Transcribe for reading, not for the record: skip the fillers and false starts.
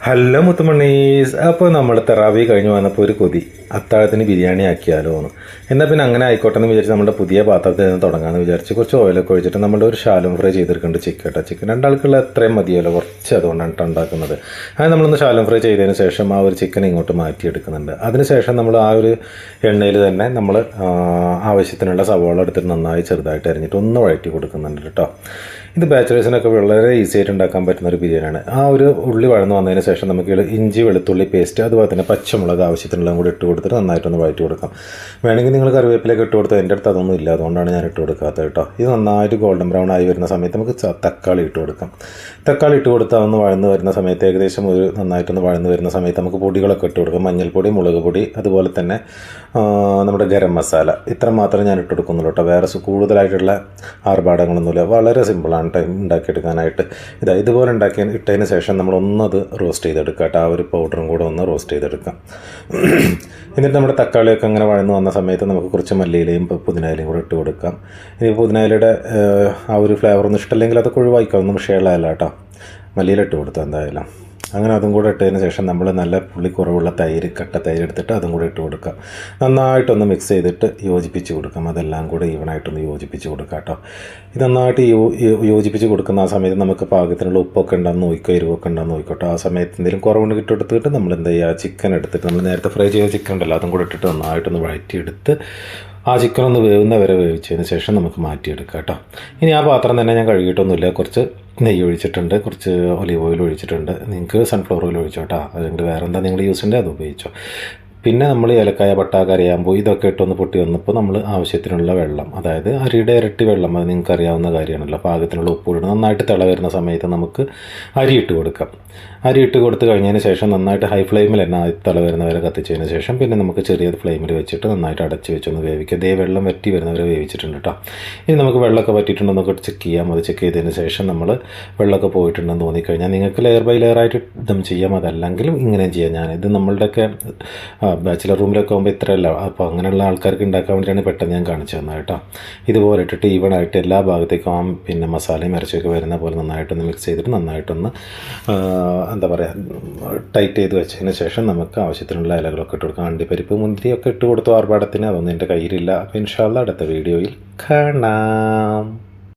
Hello മുത്തുമണ്ണീസ്. അപ്പോൾ നമ്മൾ തെറാവി കഴിഞ്ഞ് വന്നപ്പോൾ ഒരു കൊതി അത്താഴത്തിന് ബിരിയാണി ആക്കിയാലോ എന്ന്. എന്നാൽ പിന്നെ അങ്ങനെ ആയിക്കോട്ടെ എന്ന് വിചാരിച്ച് നമ്മുടെ പുതിയ പാത്രത്തിൽ നിന്ന് തുടങ്ങാമെന്ന് വിചാരിച്ച് കുറച്ച് ഓയിലൊക്കെ ഒഴിച്ചിട്ട് നമ്മുടെ ഒരു ശാലോ ഫ്രൈ ചെയ്തെടുക്കേണ്ട ചിക്കൻ രണ്ടാൾക്കുള്ള എത്രയും മതിയല്ലോ, കുറച്ച് അതുകൊണ്ടാണ് ഉണ്ടാക്കുന്നത്. അത് നമ്മളൊന്ന് ശാലോ ഫ്രൈ ചെയ്തതിന് ശേഷം ആ ഒരു ചിക്കൻ ഇങ്ങോട്ട് മാറ്റിയെടുക്കുന്നുണ്ട്. അതിനുശേഷം നമ്മൾ ആ ഒരു എണ്ണയിൽ തന്നെ നമ്മൾ ആവശ്യത്തിനുള്ള സവാള എടുത്തിട്ട് നന്നായി ചെറുതായിട്ട് അരിഞ്ഞിട്ട് ഒന്ന് വഴറ്റി കൊടുക്കുന്നുണ്ട് കേട്ടോ. ഇത് ബാച്ചിലേഴ്സിനൊക്കെ വളരെ ഈസി ആയിട്ട് ഉണ്ടാക്കാൻ പറ്റുന്ന ഒരു ബിരിയാണിയാണ്. ആ ഒരു ഉള്ളി വഴന്ന് വന്നതിന് ശേഷം നമുക്ക് ഇഞ്ചി വെളുത്തുള്ളി പേസ്റ്റ് അതുപോലെ തന്നെ പച്ചമുളക് ആവശ്യത്തിനുള്ളതും കൂടി ഇട്ട് കൊടുത്തിട്ട് നന്നായിട്ടൊന്ന് വഴറ്റി കൊടുക്കാം. വേണമെങ്കിൽ നിങ്ങൾ കറിവേപ്പിലേക്ക് ഇട്ട് കൊടുത്താൽ എൻ്റെ അടുത്ത് അതൊന്നും ഇല്ല, അതുകൊണ്ടാണ് ഞാൻ ഇട്ട് കൊടുക്കാത്തത് കേട്ടോ. ഇത് നന്നായിട്ട് ഗോൾഡൻ ബ്രൗൺ ആയി വരുന്ന സമയത്ത് നമുക്ക് തക്കാളി ഇട്ട് കൊടുക്കാം. തക്കാളി ഇട്ട് കൊടുത്താൽ ഒന്ന് വഴന്ന് വരുന്ന സമയത്ത് ഏകദേശം ഒരു നന്നായിട്ടൊന്ന് വഴന്ന് വരുന്ന സമയത്ത് നമുക്ക് പൊടികളൊക്കെ ഇട്ട് കൊടുക്കാം. മഞ്ഞൾപ്പൊടി, മുളക് പൊടി, അതുപോലെ തന്നെ നമ്മുടെ ഗരം മസാല, ഇത്ര മാത്രമേ ഞാൻ ഇട്ട് കൊടുക്കുന്നുള്ളൂ കേട്ടോ. വേറെ കൂടുതലായിട്ടുള്ള ആർഭാടങ്ങളൊന്നുമില്ല. വളരെ സിമ്പിളാണ് ഉണ്ടാക്കിയെടുക്കാനായിട്ട്. ഇതുപോലെ ഇട്ടതിന് ശേഷം നമ്മളൊന്നത് റോസ്റ്റ് ചെയ്തെടുക്കുക കേട്ടോ. ആ ഒരു പൗഡറും കൂടെ ഒന്ന് റോസ്റ്റ് ചെയ്തെടുക്കാം. എന്നിട്ട് നമ്മുടെ തക്കാളിയൊക്കെ അങ്ങനെ വഴന്ന് വന്ന സമയത്ത് നമുക്ക് കുറച്ച് മല്ലിയിലയും പുതിനയിലയും കൂടെ ഇട്ട് കൊടുക്കാം. ഇനി പുതിനയിലയുടെ ആ ഒരു ഫ്ലേവറൊന്നും ഇഷ്ടമല്ലെങ്കിൽ അതൊക്കെ ഒഴിവാക്കാം, ഒന്നും വിഷയമുള്ളതല്ല കേട്ടോ. മല്ലിയില ഇട്ട് കൊടുത്തു എന്തായാലും. അങ്ങനെ അതും കൂടെ ഇട്ടതിന് ശേഷം നമ്മൾ നല്ല പുളി കുറവുള്ള കട്ട തൈര് എടുത്തിട്ട് അതും കൂടെ ഇട്ട് കൊടുക്കാം. നന്നായിട്ടൊന്ന് മിക്സ് ചെയ്തിട്ട് യോജിപ്പിച്ച് കൊടുക്കാം. അതെല്ലാം കൂടെ ഈവനായിട്ടൊന്ന് യോജിപ്പിച്ച് കൊടുക്കാം കേട്ടോ. ഇത് നന്നായിട്ട് യോജിപ്പിച്ച് കൊടുക്കുന്ന ആ സമയത്ത് നമുക്ക് പാകത്തിനുള്ള ഉപ്പൊക്കെ ഉണ്ടെന്ന് നോക്കിക്കോ, എരിവൊക്കെ ഉണ്ടെന്ന് നോക്കിക്കോട്ടോ. ആ സമയത്ത് എന്തെങ്കിലും കുറവുണ്ട് ഇട്ടെടുത്തിട്ട് നമ്മൾ എന്താ ചെയ്യുക, ചിക്കൻ എടുത്തിട്ട് നമ്മൾ നേരത്തെ ഫ്രൈ ചെയ്ത ചിക്കൻ ഉണ്ടല്ലോ അതും കൂടെ ഇട്ടിട്ട് നന്നായിട്ടൊന്ന് വഴറ്റിയെടുത്ത് ആ ചിക്കൻ ഒന്ന് വേവുന്ന വരെ വേവിച്ചതിന് ശേഷം നമുക്ക് മാറ്റിയെടുക്കാം കേട്ടോ. ഇനി ആ പാത്രം തന്നെ ഞാൻ കഴുകിയിട്ടൊന്നുമില്ല. കുറച്ച് നെയ്യ് ഒഴിച്ചിട്ടുണ്ട്, കുറച്ച് ഒലീവ് ഓയിൽ ഒഴിച്ചിട്ടുണ്ട്. നിങ്ങൾക്ക് സൺഫ്ലവർ ഓയിൽ ഒഴിച്ചോ കേട്ടോ. അല്ലെങ്കിൽ വേറെ എന്താ നിങ്ങൾ യൂസ് ചെയ്യേണ്ടത് അത് ഉപയോഗിച്ചോ. പിന്നെ നമ്മൾ ഏലക്കായ, പട്ട, കരയാമ്പൂ ഇതൊക്കെ ഇട്ടൊന്ന് പൊട്ടി വന്നപ്പോൾ നമ്മൾ ആവശ്യത്തിനുള്ള വെള്ളം, അതായത് അരിയുടെ ഇരട്ടി വെള്ളം, അത് നിങ്ങൾക്ക് അറിയാവുന്ന കാര്യമാണല്ലോ. പാകത്തിനുള്ള ഉപ്പ് ഇടണം. നന്നായിട്ട് തിള വരുന്ന സമയത്ത് നമുക്ക് അരി ഇട്ട് കൊടുക്കാം. അരി ഇട്ട് കൊടുത്ത് കഴിഞ്ഞതിന് ശേഷം നന്നായിട്ട് ഹൈ ഫ്ലെയിമിൽ തന്നെ തിള വരുന്നവരെ കത്തിച്ചതിന് ശേഷം പിന്നെ നമുക്ക് ചെറിയ ഫ്ലെയിമിൽ വെച്ചിട്ട് നന്നായിട്ട് അടച്ച് വെച്ചൊന്ന് വേവിക്കുക. ഇതേ വെള്ളം വറ്റി വരുന്നവരെ വേവിച്ചിട്ടുണ്ട് കേട്ടോ. ഇനി നമുക്ക് വെള്ളമൊക്കെ വറ്റിയിട്ടുണ്ടെന്നൊക്കെ ചെക്ക് ചെയ്യാം. അത് ചെക്ക് ചെയ്തതിന് ശേഷം നമ്മൾ വെള്ളമൊക്കെ പോയിട്ടുണ്ടെന്ന് തോന്നിക്കഴിഞ്ഞാൽ നിങ്ങൾക്ക് ലെയർ ബൈ ലെയർ ആയിട്ട് ഇതും ചെയ്യാം. അതല്ലെങ്കിലും ഇങ്ങനെയും ചെയ്യാം. ഇത് നമ്മളുടെയൊക്കെ ബാച്ചിലർ റൂമിലൊക്കെ ആകുമ്പോൾ ഇത്രയല്ല. അപ്പോൾ അങ്ങനെയുള്ള ആൾക്കാർക്ക് ഉണ്ടാക്കാൻ വേണ്ടിയിട്ടാണ് പെട്ടെന്ന് ഞാൻ കാണിച്ചു തന്നത് കേട്ടോ. ഇതുപോലെ ഇട്ടിട്ട് ഈവനായിട്ട് എല്ലാ ഭാഗത്തേക്കും പിന്നെ മസാലയും ഇറച്ചിയൊക്കെ വരുന്ന പോലെ നന്നായിട്ടൊന്ന് മിക്സ് ചെയ്തിട്ട് നന്നായിട്ടൊന്ന് എന്താ പറയുക ടൈറ്റ് ചെയ്ത് വെച്ചതിന് ശേഷം നമുക്ക് ആവശ്യത്തിനുള്ള ഇലകളൊക്കെ ഇട്ട് കൊടുക്കാം. അണ്ടിപ്പരിപ്പ്, മുന്തിരിയൊക്കെ ഇട്ട് കൊടുത്തു ആർഭാടത്തിന്. അതൊന്നും എൻ്റെ കയ്യിലില്ല. അപ്പോൾ ഇൻഷാ അല്ലാഹ് അടുത്ത വീഡിയോയിൽ കാണാം.